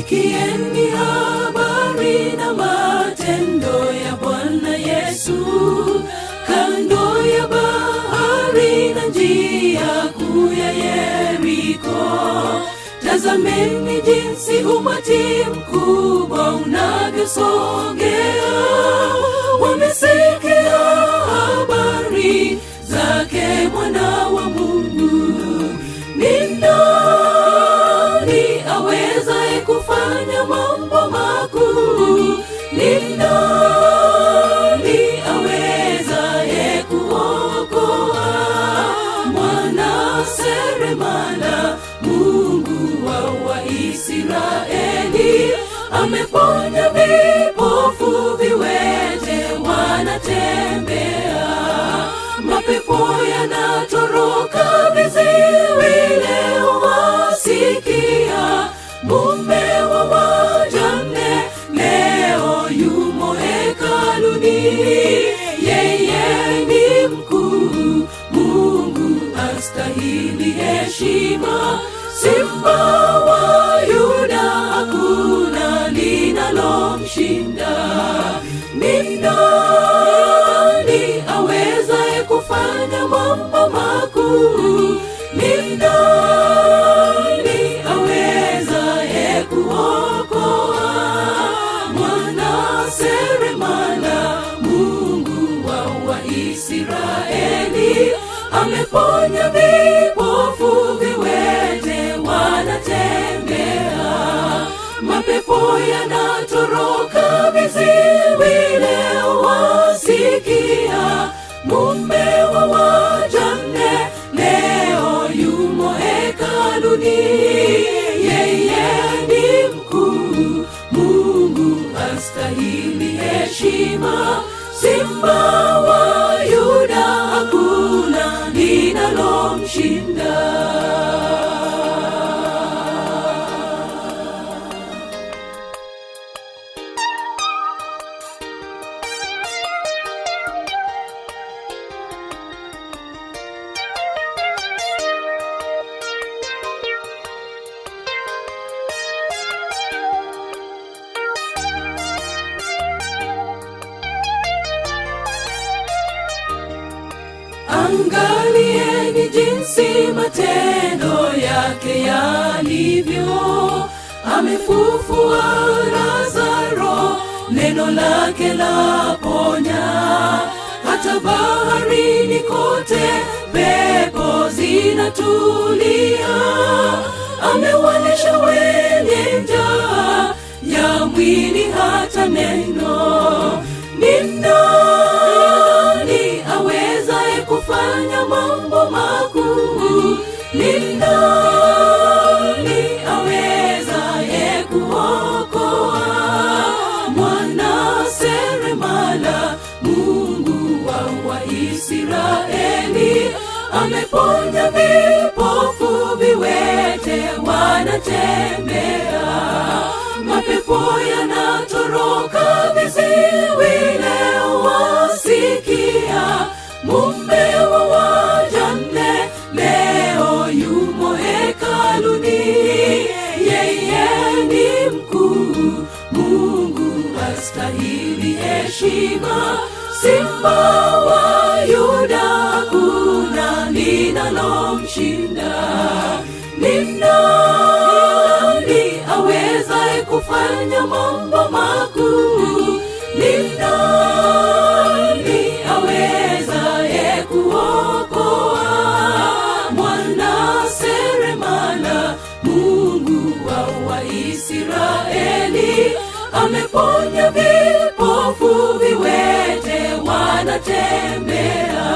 Sikieni habari na matendo ya Bwana Yesu, kando ya bahari na njia kuu ya Yeriko. Tazameni jinsi umati mkubwa unavyosogea, wamesikia habari zake Mwana wa Mungu. Ni nani awezaye kufanya mambo makuu? Ni nani awezaye kuokoa? Mwana seremala, Mungu wa Waisraeli, ameponya vipofu, viwete wanatembea, mapepo yanatoroka, viziwi leo wasikia. Mume wa wajane leo yumo hekaluni, yeye ni mkuu, Mungu astahili heshima. Simba wa Yuda, hakuna linalomshinda. Ni nani awezaye kufanya mambo makuu? Ni nani awezaye kuokoa? Mwana seremala, Mungu wa Waisraeli, ameponya vipofu, viwete wanatembea, mapepo yanatoroka, viziwi leo wasikia. Mume wa wajane leo yumo hekaluni, yeye ni mkuu, Mungu astahili heshima. Simba wa Yuda, hakuna linalomshinda. Angalieni jinsi matendo yake yalivyo, amefufua Lazaro, neno lake laponya. Hata baharini kote pepo zinatulia, amewalisha wenye njaa ya mwili hata neno. Ni nani awezaye kufanya mambo makuu? Ni nani awezaye kuokoa? Mwana seremala, Mungu wa Waisraeli, ameponya vipofu, viwete wanatembea, mapepo yanatoroka, viziwi leo wasikia. Mume wa wajane leo yumo hekaluni, yeye ni mkuu, Mungu astahili heshima. Simba wa Yuda, hakuna linalomshinda. Ni nani awezaye kufanya mambo makuu? Ni nani awezaye kuokoa? Mwana seremala, Mungu wa Waisraeli, ameponya vipofu, viwete wanatembea,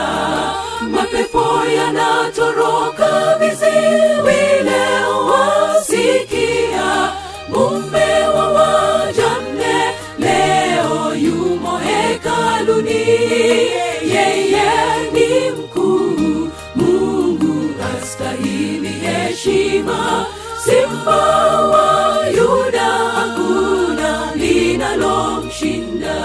mapepo yanatoroka, viziwi leo wasikia. Mume wa wajane leo yumo hekaluni, yeye ni mkuu, Mungu astahili heshima. Simba wa Yuda, hakuna linalomshinda.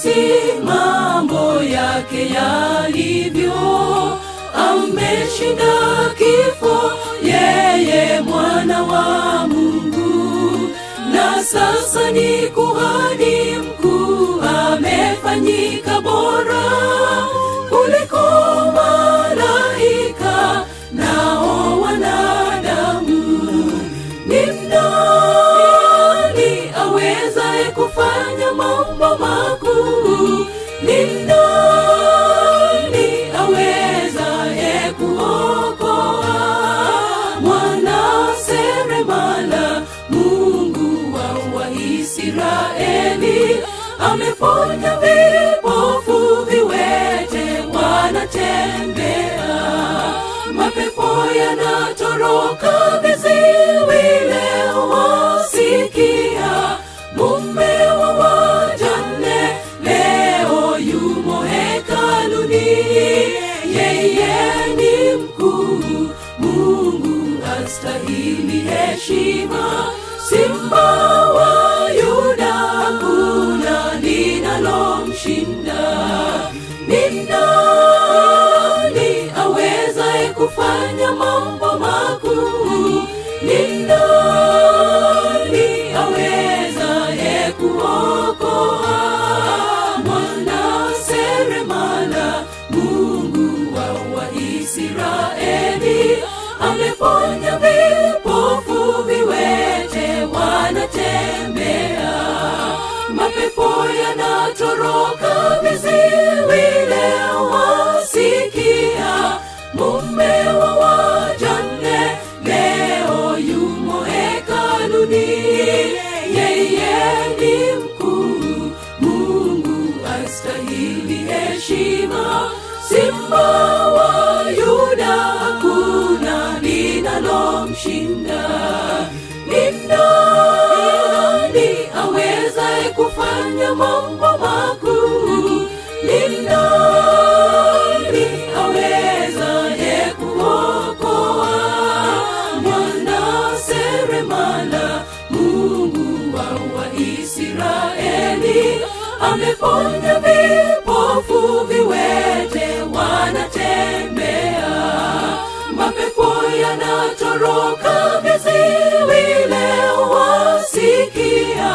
jinsi mambo yake yalivyo. Ameshinda kifo, yeye mwana wa Mungu, na sasa ni kuhani mkuu. Amefanyika bora kuliko malaika nao wanadamu. Ni nani awezaye kufanya mambo makuu? Ni nani awezaye kuokoa? Mwana seremala, Mungu wa Israeli, ameponya vipofu, viwete wanatembea, mapepo yanatoroka, viziwi leo wasikia. Mume wa wajane leo yumo hekaluni, yeye ni mkuu, Mungu astahili heshima. Simba wa Yuda, hakuna linalomshinda. Ni nani awezaye kufanya mambo makuu? Ni nani awezaye kuokoa? Mwana seremala, Mungu wa Israeli, ameponya vipofu, viwete wanatembea, mapepo yanatoroka, viziwi leo wasikia. Mume wa wajane leo yumo hekaluni, yeye ni mkuu, Mungu astahili heshima. Simba wa Yuda, hakuna linalomshinda. Ni nani awezaye kufanya mambo makuu? Ni nani awezaye kuokoa? Mwana seremala, Mungu wa Israeli, ameponya vipofu, viwete wanatembea, mapepo yanatoroka, viziwi leo wasikia.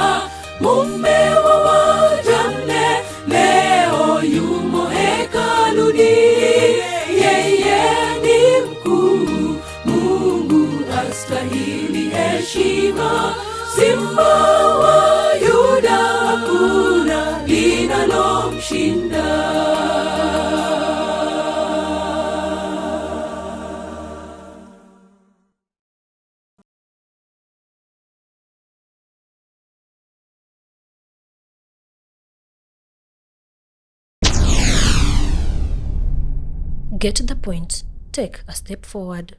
Mume wa wajane leo yumo hekaluni, yeye ni mkuu, Mungu astahili heshima. Simba wa Yuda, hakuna linalomshinda. Get the point. Take a step forward.